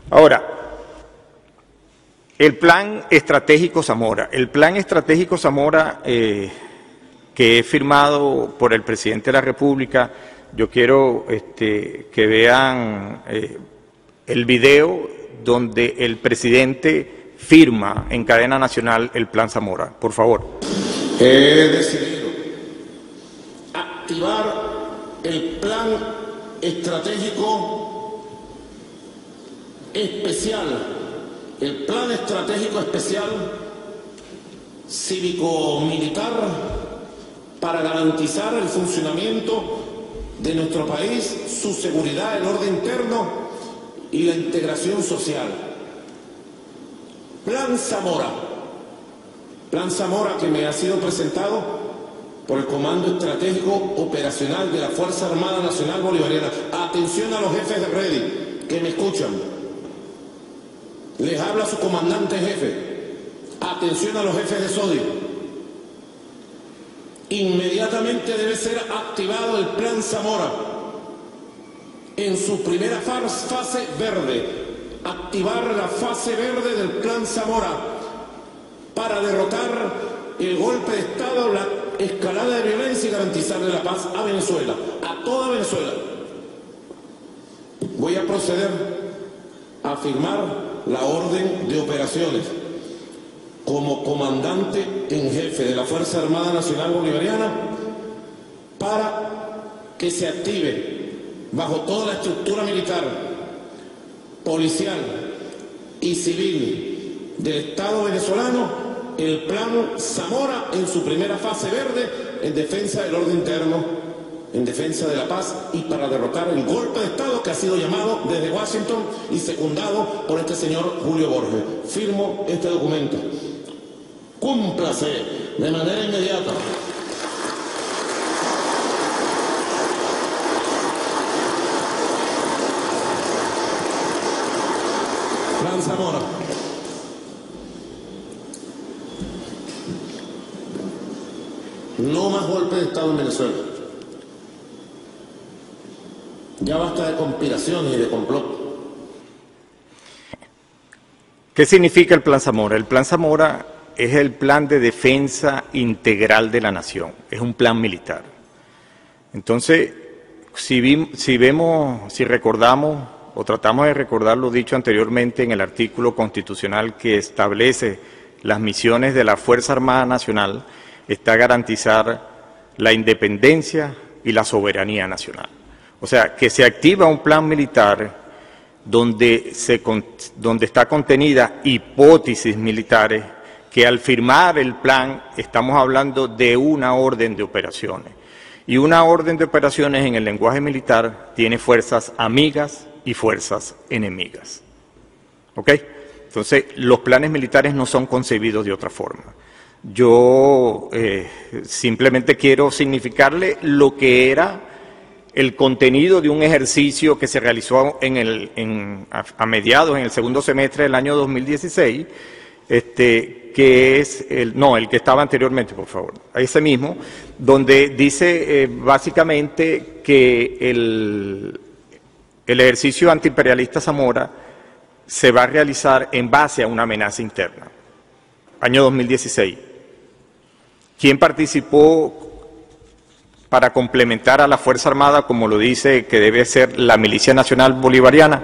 Ahora, el Plan Estratégico Zamora. El Plan Estratégico Zamora, que es firmado por el Presidente de la República, yo quiero que vean el video donde el Presidente firma en cadena nacional el Plan Zamora. Por favor. He decidido activar el Plan Estratégico Especial, el Plan Estratégico Especial Cívico-Militar para garantizar el funcionamiento de nuestro país, su seguridad, el orden interno y la integración social. Plan Zamora que me ha sido presentado por el Comando Estratégico Operacional de la Fuerza Armada Nacional Bolivariana. Atención a los jefes de Ready que me escuchan. Les habla su comandante jefe. Atención a los jefes de SODI. Inmediatamente debe ser activado el Plan Zamora en su primera fase verde. Activar la fase verde del Plan Zamora para derrotar el golpe de Estado, la escalada de violencia y garantizarle la paz a Venezuela, a toda Venezuela. Voy a proceder a firmar la orden de operaciones como comandante en jefe de la Fuerza Armada Nacional Bolivariana para que se active bajo toda la estructura militar, policial y civil del Estado venezolano el Plan Zamora en su primera fase verde en defensa del orden interno, en defensa de la paz y para derrotar el golpe de Estado que ha sido llamado desde Washington y secundado por este señor Julio Borges. Firmo este documento. Cúmplase de manera inmediata. Plan Zamora. No más golpe de Estado en Venezuela. Ya basta de conspiraciones y de complot. ¿Qué significa el Plan Zamora? El Plan Zamora es el plan de defensa integral de la nación, es un plan militar. Entonces, si recordamos o tratamos de recordar lo dicho anteriormente en el artículo constitucional que establece las misiones de la Fuerza Armada Nacional, está garantizar la independencia y la soberanía nacional. O sea, que se activa un plan militar donde está contenida hipótesis militares que al firmar el plan estamos hablando de una orden de operaciones. Y una orden de operaciones en el lenguaje militar tiene fuerzas amigas y fuerzas enemigas. ¿Ok? Entonces, los planes militares no son concebidos de otra forma. Yo simplemente quiero significarle lo que era el contenido de un ejercicio que se realizó a mediados, en el segundo semestre del año 2016, que es el que estaba anteriormente, por favor, ese mismo, donde dice básicamente que el ejercicio antiimperialista Zamora se va a realizar en base a una amenaza interna. Año 2016. ¿Quién participó para complementar a la Fuerza Armada, como lo dice que debe ser la Milicia Nacional Bolivariana?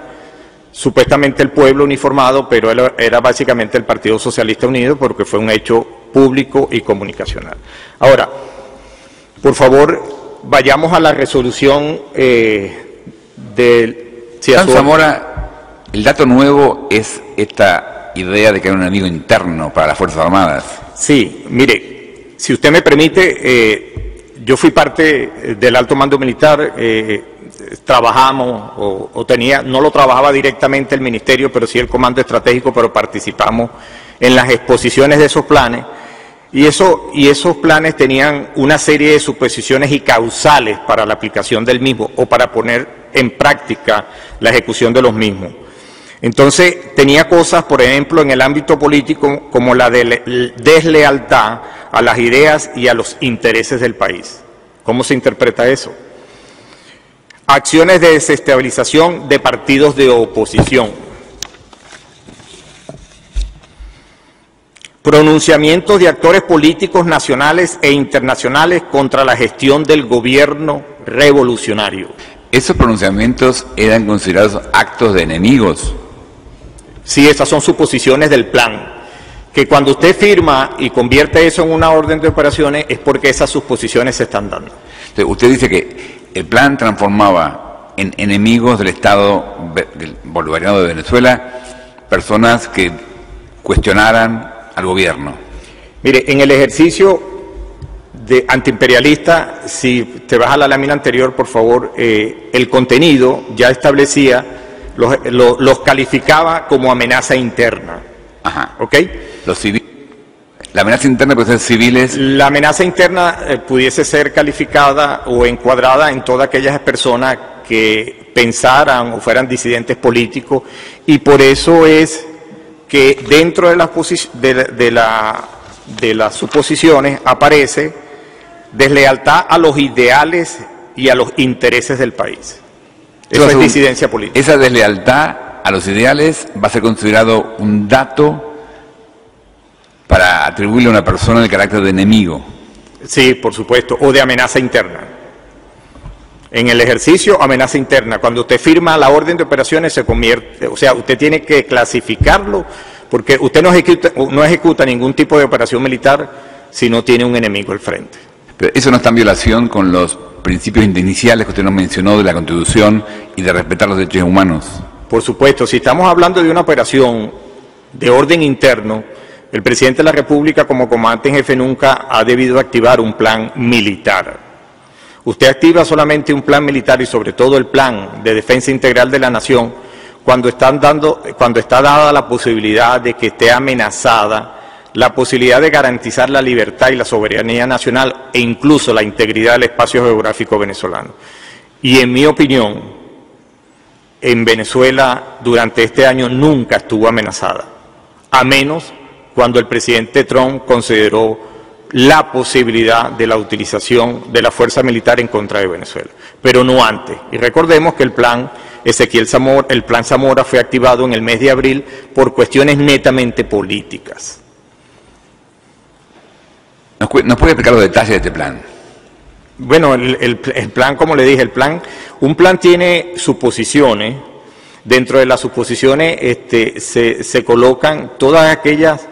Supuestamente el pueblo uniformado, pero era básicamente el Partido Socialista Unido, porque fue un hecho público y comunicacional. Ahora, por favor, vayamos a la resolución del... Plan Zamora, el dato nuevo es esta idea de que hay un enemigo interno para las Fuerzas Armadas. Sí, mire, si usted me permite, yo fui parte del alto mando militar, trabajamos no lo trabajaba directamente el ministerio, pero sí el comando estratégico, pero participamos en las exposiciones de esos planes, y esos planes tenían una serie de suposiciones y causales para la aplicación del mismo o para poner en práctica la ejecución de los mismos. Entonces, tenía cosas, por ejemplo, en el ámbito político, como la deslealtad a las ideas y a los intereses del país. ¿Cómo se interpreta eso? Acciones de desestabilización de partidos de oposición. pronunciamientos de actores políticos nacionales e internacionales contra la gestión del gobierno revolucionario. ¿Esos pronunciamientos eran considerados actos de enemigos? Sí, esas son suposiciones del plan. Que cuando usted firma y convierte eso en una orden de operaciones es porque esas suposiciones se están dando. Entonces, usted dice que el plan transformaba en enemigos del Estado bolivariano de Venezuela personas que cuestionaran al gobierno. Mire, en el ejercicio de antiimperialista, si te vas a la lámina anterior, por favor, el contenido ya establecía, los calificaba como amenaza interna. Ajá. ¿Ok? La amenaza interna puede ser civiles. La amenaza interna pudiese ser calificada o encuadrada en todas aquellas personas que pensaran o fueran disidentes políticos, y por eso es que dentro de las suposiciones aparece deslealtad a los ideales y a los intereses del país. Eso es disidencia política. Esa deslealtad a los ideales va a ser considerado un dato para atribuirle a una persona el carácter de enemigo. Sí, por supuesto, o de amenaza interna. En el ejercicio, amenaza interna. Cuando usted firma la orden de operaciones se convierte, o sea, usted tiene que clasificarlo, porque usted no ejecuta ningún tipo de operación militar si no tiene un enemigo al frente. Pero eso no está en violación con los principios iniciales que usted nos mencionó de la Constitución y de respetar los derechos humanos. Por supuesto, si estamos hablando de una operación de orden interno, el presidente de la República como comandante en jefe nunca ha debido activar un plan militar. Usted activa solamente un plan militar y sobre todo el plan de defensa integral de la nación cuando está dada la posibilidad de que esté amenazada la posibilidad de garantizar la libertad y la soberanía nacional e incluso la integridad del espacio geográfico venezolano. Y en mi opinión, en Venezuela durante este año nunca estuvo amenazada, a menos cuando el presidente Trump consideró la posibilidad de la utilización de la fuerza militar en contra de Venezuela, pero no antes. Y recordemos que el plan Zamora fue activado en el mes de abril por cuestiones netamente políticas. ¿Nos puede explicar los detalles de este plan? Bueno, el plan, como le dije, un plan tiene suposiciones. Dentro de las suposiciones se colocan todas aquellas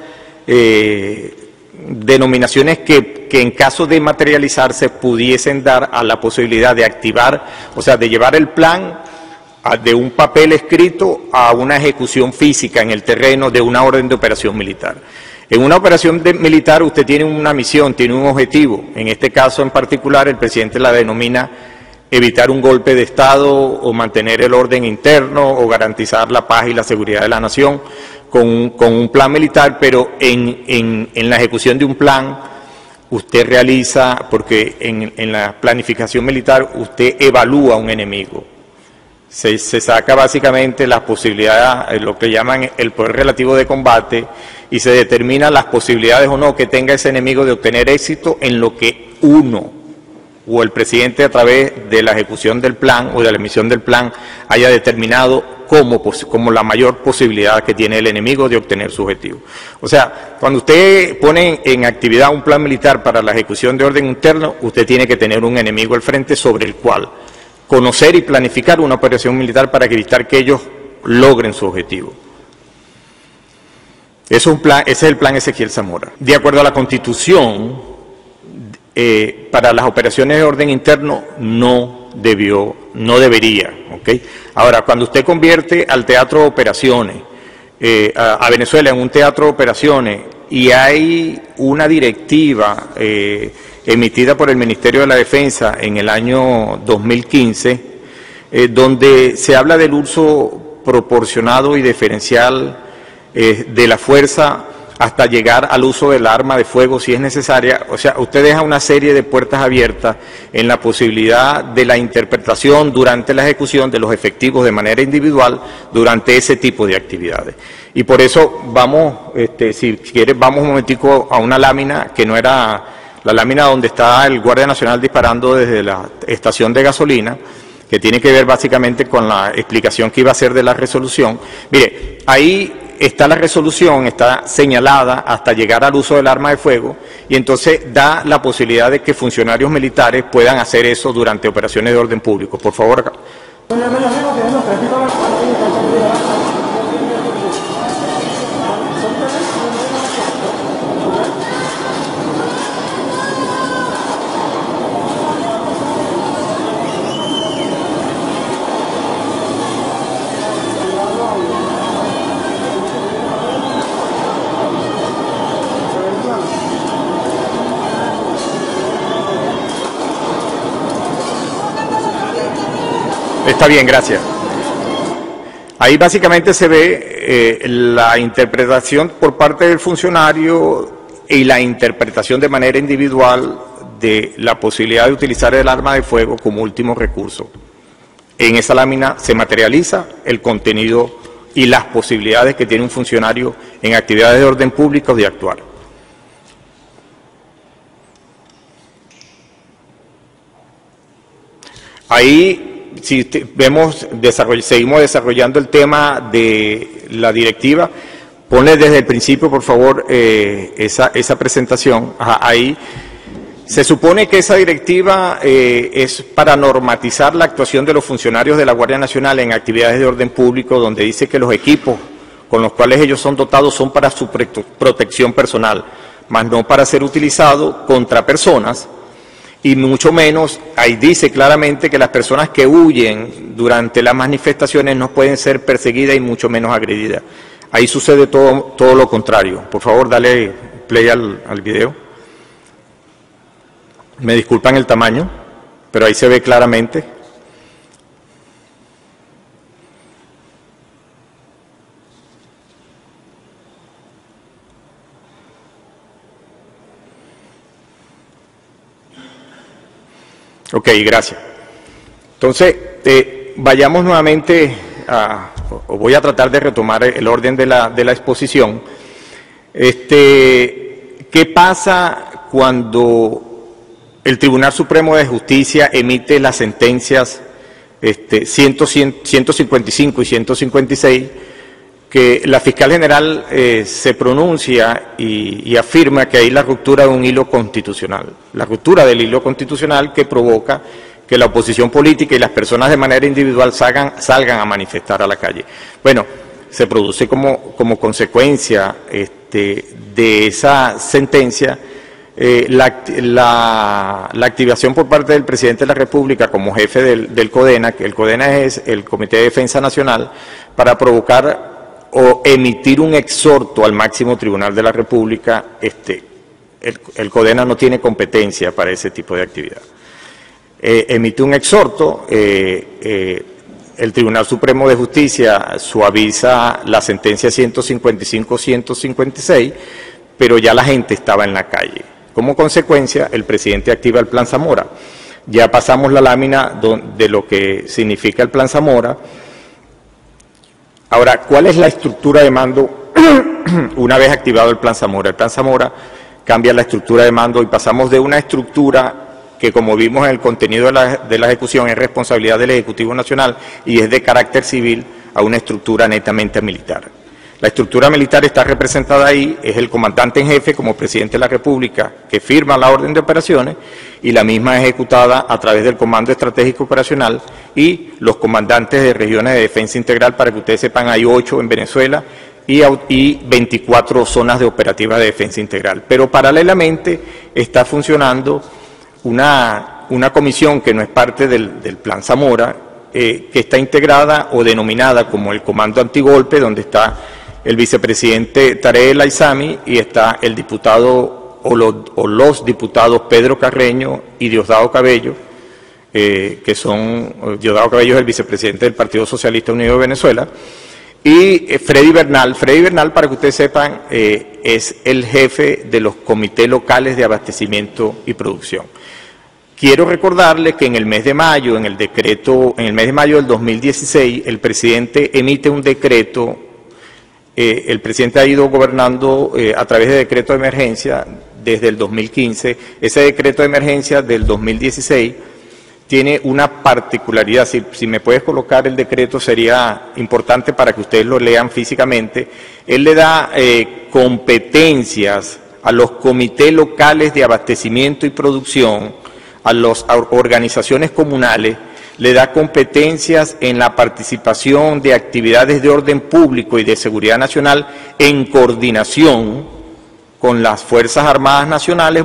denominaciones que en caso de materializarse pudiesen dar a la posibilidad de activar, o sea, de llevar el plan de un papel escrito a una ejecución física en el terreno de una orden de operación militar. En una operación militar usted tiene una misión, tiene un objetivo. En este caso en particular el presidente la denomina evitar un golpe de Estado o mantener el orden interno o garantizar la paz y la seguridad de la nación con un plan militar, pero en la ejecución de un plan usted realiza, porque en la planificación militar usted evalúa un enemigo. Se saca básicamente las posibilidades, lo que llaman el poder relativo de combate, y se determinan las posibilidades o no que tenga ese enemigo de obtener éxito en lo que uno o el presidente a través de la ejecución del plan o de la emisión del plan haya determinado como la mayor posibilidad que tiene el enemigo de obtener su objetivo. O sea, cuando usted pone en actividad un plan militar para la ejecución de orden interno, usted tiene que tener un enemigo al frente sobre el cual conocer y planificar una operación militar para evitar que ellos logren su objetivo. Ese es el plan Ezequiel Zamora. De acuerdo a la Constitución, para las operaciones de orden interno no debería. ¿Okay? Ahora, cuando usted convierte al teatro de operaciones, a Venezuela en un teatro de operaciones, y hay una directiva emitida por el Ministerio de la Defensa en el año 2015, donde se habla del uso proporcionado y diferencial de la fuerza hasta llegar al uso del arma de fuego si es necesaria. O sea, usted deja una serie de puertas abiertas en la posibilidad de la interpretación durante la ejecución de los efectivos de manera individual durante ese tipo de actividades. Y por eso vamos, si quieres, vamos un momentico a una lámina que no era la lámina donde está el Guardia Nacional disparando desde la estación de gasolina, que tiene que ver básicamente con la explicación que iba a hacer de la resolución. Mire, ahí está la resolución, está señalada hasta llegar al uso del arma de fuego, y entonces da la posibilidad de que funcionarios militares puedan hacer eso durante operaciones de orden público. Por favor, acá. Está bien, gracias. Ahí básicamente se ve la interpretación por parte del funcionario y la interpretación de manera individual de la posibilidad de utilizar el arma de fuego como último recurso. En esa lámina se materializa el contenido y las posibilidades que tiene un funcionario en actividades de orden público de actuar. Ahí, si vemos, seguimos desarrollando el tema de la directiva, ponle desde el principio, por favor, esa presentación. Ajá, ahí se supone que esa directiva es para normatizar la actuación de los funcionarios de la Guardia Nacional en actividades de orden público, donde dice que los equipos con los cuales ellos son dotados son para su protección personal, más no para ser utilizados contra personas. Y mucho menos, ahí dice claramente que las personas que huyen durante las manifestaciones no pueden ser perseguidas y mucho menos agredidas. Ahí sucede todo lo contrario. Por favor, dale play al video. Me disculpan el tamaño, pero ahí se ve claramente. Ok, gracias. Entonces, vayamos nuevamente o voy a tratar de retomar el orden de la exposición. ¿Qué pasa cuando el Tribunal Supremo de Justicia emite las sentencias 155 y 156, que la fiscal general se pronuncia y afirma que hay la ruptura de un hilo constitucional, la ruptura del hilo constitucional que provoca que la oposición política y las personas de manera individual salgan a manifestar a la calle? Bueno, se produce como consecuencia de esa sentencia la activación por parte del presidente de la República como jefe del CODENA, que el CODENA es el Comité de Defensa Nacional, para provocar o emitir un exhorto al máximo tribunal de la República. El CODENA no tiene competencia para ese tipo de actividad. Emite un exhorto, el Tribunal Supremo de Justicia suaviza la sentencia 155-156, pero ya la gente estaba en la calle. Como consecuencia, el presidente activa el Plan Zamora. Ya pasamos la lámina de lo que significa el Plan Zamora. Ahora, ¿cuál es la estructura de mando una vez activado el Plan Zamora? El Plan Zamora cambia la estructura de mando y pasamos de una estructura que, como vimos en el contenido de la ejecución, es responsabilidad del Ejecutivo Nacional y es de carácter civil, a una estructura netamente militar. La estructura militar está representada ahí, es el comandante en jefe como presidente de la República que firma la orden de operaciones y la misma es ejecutada a través del Comando Estratégico Operacional y los comandantes de regiones de defensa integral. Para que ustedes sepan, hay 8 en Venezuela y 24 zonas de operativas de defensa integral. Pero paralelamente está funcionando una comisión que no es parte del Plan Zamora, que está integrada o denominada como el Comando Antigolpe, donde está el vicepresidente Tarek El Aizami y está el diputado o los diputados Pedro Carreño y Diosdado Cabello, Diosdado Cabello es el vicepresidente del Partido Socialista Unido de Venezuela, y Freddy Bernal. Freddy Bernal, para que ustedes sepan, es el jefe de los comités locales de abastecimiento y producción. Quiero recordarles que en el mes de mayo, en el mes de mayo del 2016, el presidente emite un decreto. El presidente ha ido gobernando a través de decreto de emergencia desde el 2015. Ese decreto de emergencia del 2016 tiene una particularidad. Si me puedes colocar el decreto sería importante para que ustedes lo lean físicamente. Él le da competencias a los comités locales de abastecimiento y producción, a las organizaciones comunales, le da competencias en la participación de actividades de orden público y de seguridad nacional en coordinación con las Fuerzas Armadas Nacionales,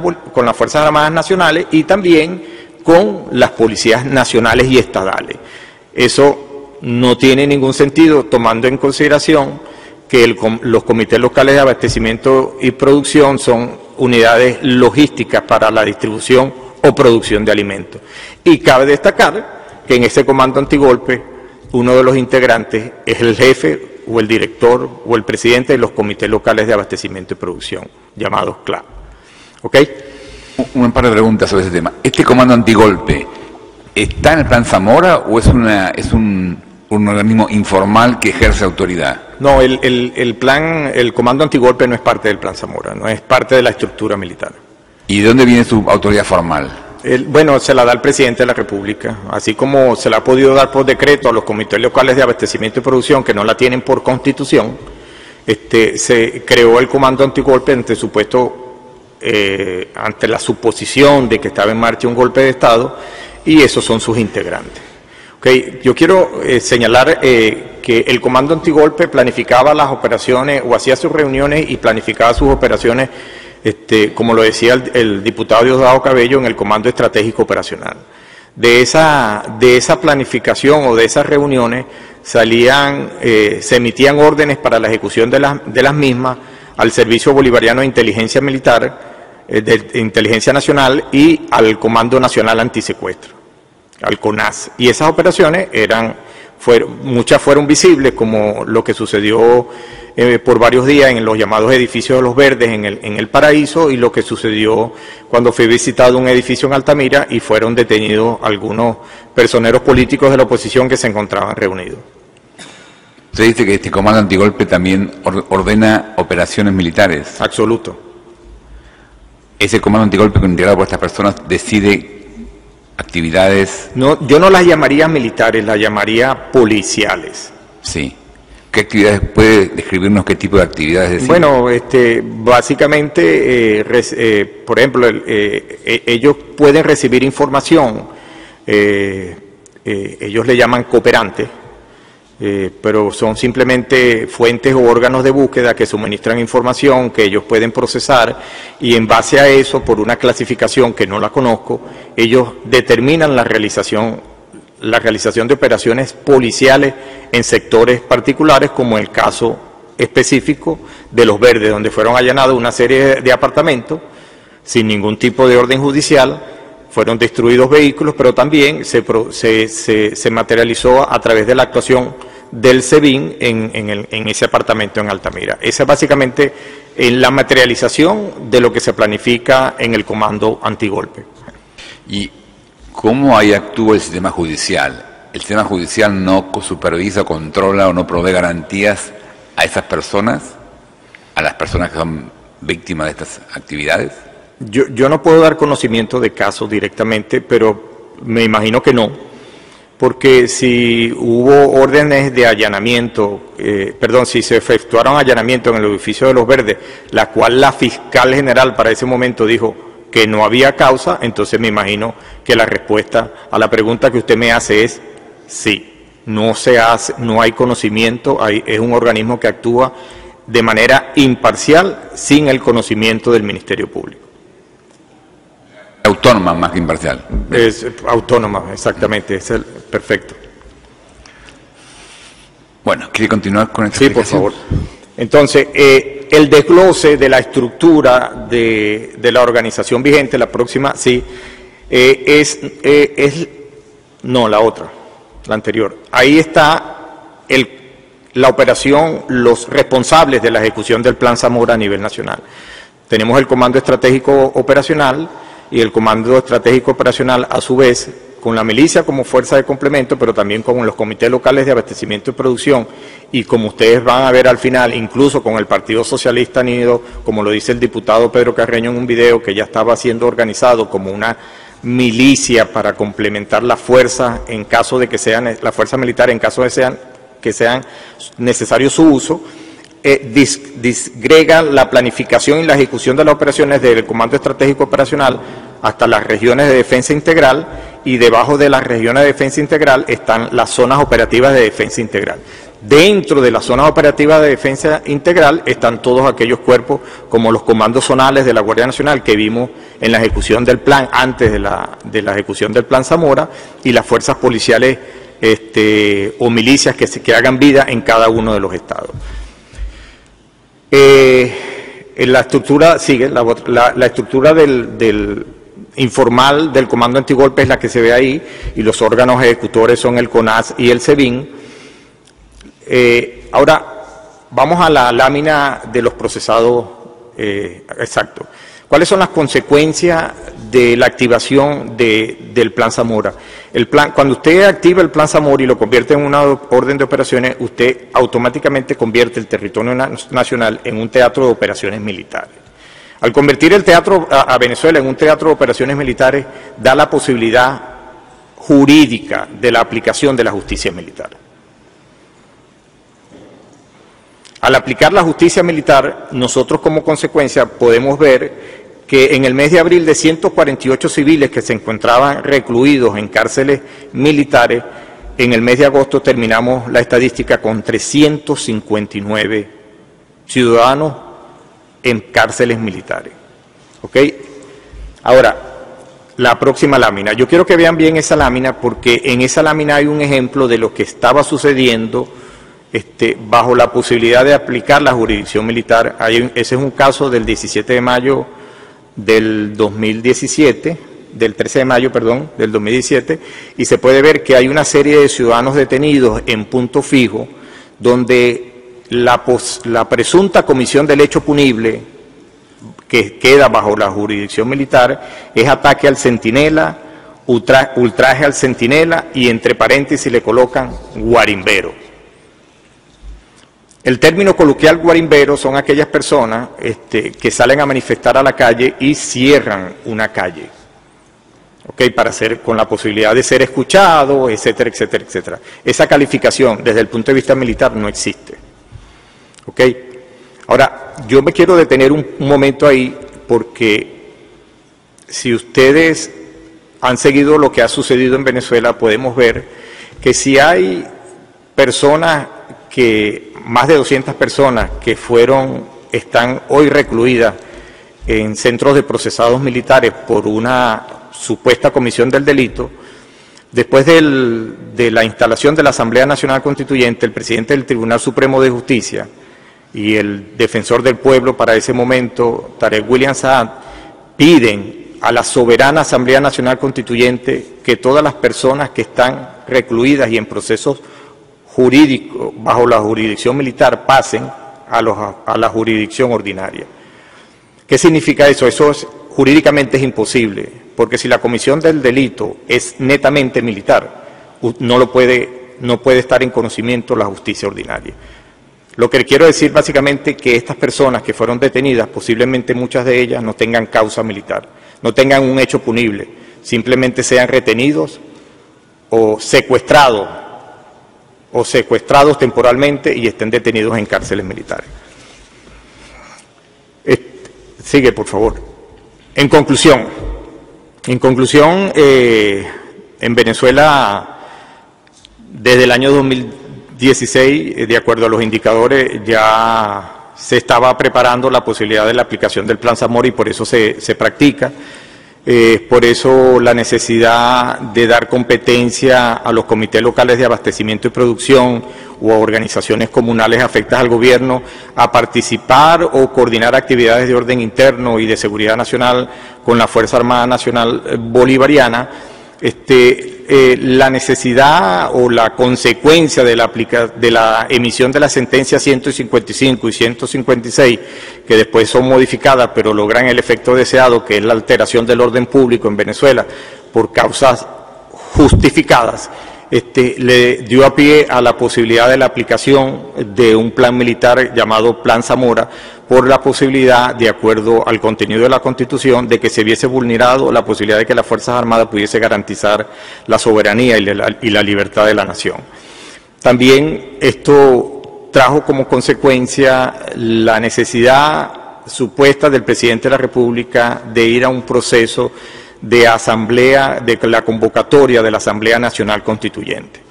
y también con las policías nacionales y estadales. Eso no tiene ningún sentido tomando en consideración que los comités locales de abastecimiento y producción son unidades logísticas para la distribución o producción de alimentos. Y cabe destacar que en ese comando antigolpe uno de los integrantes es el jefe o el director o el presidente de los comités locales de abastecimiento y producción, llamados CLAP. ¿Ok? Un par de preguntas sobre ese tema. ¿Este comando antigolpe está en el Plan Zamora o es un organismo informal que ejerce autoridad? No, el comando antigolpe no es parte del Plan Zamora, no es parte de la estructura militar. ¿Y de dónde viene su autoridad formal? Bueno, se la da el presidente de la República, así como se la ha podido dar por decreto a los comités locales de abastecimiento y producción que no la tienen por constitución. Se creó el comando antigolpe ante la suposición de que estaba en marcha un golpe de Estado, y esos son sus integrantes. Okay. Yo quiero señalar que el comando antigolpe planificaba las operaciones o hacía sus reuniones y planificaba sus operaciones, como lo decía el diputado Diosdado Cabello, en el Comando Estratégico Operacional. De esa planificación o de esas reuniones se emitían órdenes para la ejecución de las mismas al Servicio Bolivariano de Inteligencia Militar, de Inteligencia Nacional, y al Comando Nacional Antisecuestro, al CONAS. Y esas operaciones muchas fueron visibles, como lo que sucedió por varios días en los llamados edificios de Los Verdes en el Paraíso, y lo que sucedió cuando fue visitado un edificio en Altamira y fueron detenidos algunos personeros políticos de la oposición que se encontraban reunidos. Usted dice que este comando antigolpe también ordena operaciones militares. Absoluto. ¿Ese comando antigolpe integrado por estas personas decide actividades? No, yo no las llamaría militares, las llamaría policiales. Sí. ¿Qué actividades puede describirnos? ¿Qué tipo de actividades decide? Bueno, básicamente, por ejemplo, ellos pueden recibir información, ellos le llaman cooperantes, pero son simplemente fuentes o órganos de búsqueda que suministran información que ellos pueden procesar, y en base a eso, por una clasificación que no la conozco, ellos determinan la realización de operaciones policiales en sectores particulares, como el caso específico de Los Verdes, donde fueron allanados una serie de apartamentos sin ningún tipo de orden judicial, fueron destruidos vehículos, pero también se materializó a través de la actuación del SEBIN en ese apartamento en Altamira. Esa es básicamente la materialización de lo que se planifica en el comando antigolpe. ¿Y cómo ahí actúa el sistema judicial? ¿El sistema judicial no supervisa, controla o no provee garantías a esas personas, a las personas que son víctimas de estas actividades? Yo no puedo dar conocimiento de casos directamente, pero me imagino que no, porque si hubo órdenes de allanamiento, si se efectuaron allanamientos en el edificio de Los Verdes, la cual la fiscal general para ese momento dijo que no había causa, entonces me imagino que la respuesta a la pregunta que usted me hace es sí. No hay conocimiento, es un organismo que actúa de manera imparcial, sin el conocimiento del Ministerio Público. Autónoma más que imparcial. Es autónoma, exactamente, perfecto. Bueno, ¿quiere continuar con esta explicación? Sí, por favor. Entonces, el desglose de la estructura de la organización vigente, la próxima, sí, la anterior. Ahí está la operación, los responsables de la ejecución del Plan Zamora a nivel nacional. Tenemos el Comando Estratégico Operacional, y el Comando Estratégico Operacional, a su vez, con la milicia como fuerza de complemento, pero también con los comités locales de abastecimiento y producción, y como ustedes van a ver al final, incluso con el Partido Socialista Unido, como lo dice el diputado Pedro Carreño en un video, que ya estaba siendo organizado como una milicia para complementar la fuerza en caso de que sean, la fuerza militar en caso de que sean necesarios su uso, disgrega la planificación y la ejecución de las operaciones desde el Comando Estratégico Operacional hasta las regiones de defensa integral, y debajo de las regiones de defensa integral están las zonas operativas de defensa integral. Dentro de las zonas operativas de defensa integral están todos aquellos cuerpos como los comandos zonales de la Guardia Nacional que vimos en la ejecución del plan, antes de la ejecución del Plan Zamora, y las fuerzas policiales o milicias que hagan vida en cada uno de los estados. En la estructura, sigue, la estructura del informal del Comando Antigolpe es la que se ve ahí, y los órganos ejecutores son el CONAS y el SEBIN. Ahora, vamos a la lámina de los procesados exactos. ¿Cuáles son las consecuencias de la activación del Plan Zamora? Cuando usted activa el Plan Zamora y lo convierte en una orden de operaciones, usted automáticamente convierte el territorio nacional en un teatro de operaciones militares. Al convertir el teatro a Venezuela en un teatro de operaciones militares, da la posibilidad jurídica de la aplicación de la justicia militar. Al aplicar la justicia militar, nosotros como consecuencia podemos ver que en el mes de abril, de 148 civiles que se encontraban recluidos en cárceles militares, en el mes de agosto terminamos la estadística con 359 ciudadanos en cárceles militares. ¿Ok? Ahora, la próxima lámina. Yo quiero que vean bien esa lámina, porque en esa lámina hay un ejemplo de lo que estaba sucediendo bajo la posibilidad de aplicar la jurisdicción militar. Ese es un caso del 17 de mayo del 2017, del 13 de mayo, perdón, del 2017, y se puede ver que hay una serie de ciudadanos detenidos en punto fijo, donde la presunta comisión del hecho punible que queda bajo la jurisdicción militar es ataque al centinela, ultraje al centinela, y entre paréntesis le colocan guarimbero. El término coloquial guarimbero son aquellas personas que salen a manifestar a la calle y cierran una calle, ¿okay? Con la posibilidad de ser escuchado, etcétera, etcétera, etcétera. Esa calificación desde el punto de vista militar no existe. ¿Okay? Ahora, yo me quiero detener un momento ahí, porque si ustedes han seguido lo que ha sucedido en Venezuela, podemos ver que si hay personas más de 200 personas que están hoy recluidas en centros de procesados militares por una supuesta comisión del delito, después de la instalación de la Asamblea Nacional Constituyente, el presidente del Tribunal Supremo de Justicia y el defensor del pueblo para ese momento, Tarek William Saad, piden a la soberana Asamblea Nacional Constituyente que todas las personas que están recluidas y en procesos jurídico bajo la jurisdicción militar pasen a la jurisdicción ordinaria. ¿Qué significa eso? Jurídicamente es imposible, porque si la comisión del delito es netamente militar, no puede estar en conocimiento la justicia ordinaria. Lo que quiero decir básicamente que estas personas que fueron detenidas, posiblemente muchas de ellas no tengan causa militar, no tengan un hecho punible, simplemente sean retenidos o secuestrados temporalmente y estén detenidos en cárceles militares. Sigue, por favor. En conclusión, en Venezuela, desde el año 2016, de acuerdo a los indicadores, ya se estaba preparando la posibilidad de la aplicación del Plan Zamora, y por eso se practica. Por eso la necesidad de dar competencia a los comités locales de abastecimiento y producción o a organizaciones comunales afectadas al gobierno a participar o coordinar actividades de orden interno y de seguridad nacional con la Fuerza Armada Nacional Bolivariana. La necesidad o la consecuencia de la emisión de la sentencia 155 y 156, que después son modificadas pero logran el efecto deseado, que es la alteración del orden público en Venezuela por causas justificadas, le dio a pie a la posibilidad de la aplicación de un plan militar llamado Plan Zamora, por la posibilidad, de acuerdo al contenido de la Constitución, de que se viese vulnerado la posibilidad de que las Fuerzas Armadas pudiese garantizar la soberanía y la libertad de la nación. También esto trajo como consecuencia la necesidad supuesta del presidente de la República de ir a un proceso de asamblea, de la convocatoria de la Asamblea Nacional Constituyente,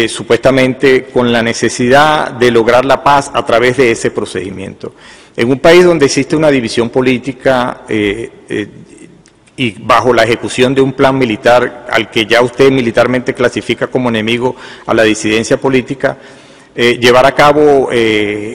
supuestamente con la necesidad de lograr la paz a través de ese procedimiento. En un país donde existe una división política y bajo la ejecución de un plan militar al que ya usted militarmente clasifica como enemigo a la disidencia política, llevar a cabo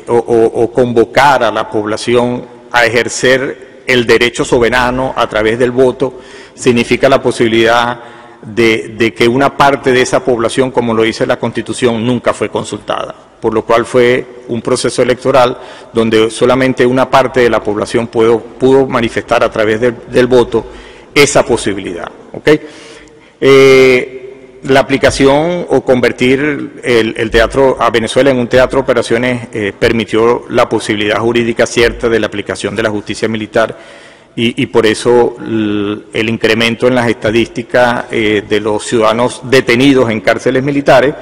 o convocar a la población a ejercer el derecho soberano a través del voto significa la posibilidad de que una parte de esa población, como lo dice la Constitución, nunca fue consultada, por lo cual fue un proceso electoral donde solamente una parte de la población pudo manifestar a través del voto esa posibilidad. ¿Okay? La aplicación o convertir el teatro a Venezuela en un teatro de operaciones permitió la posibilidad jurídica cierta de la aplicación de la justicia militar y por eso el incremento en las estadísticas de los ciudadanos detenidos en cárceles militares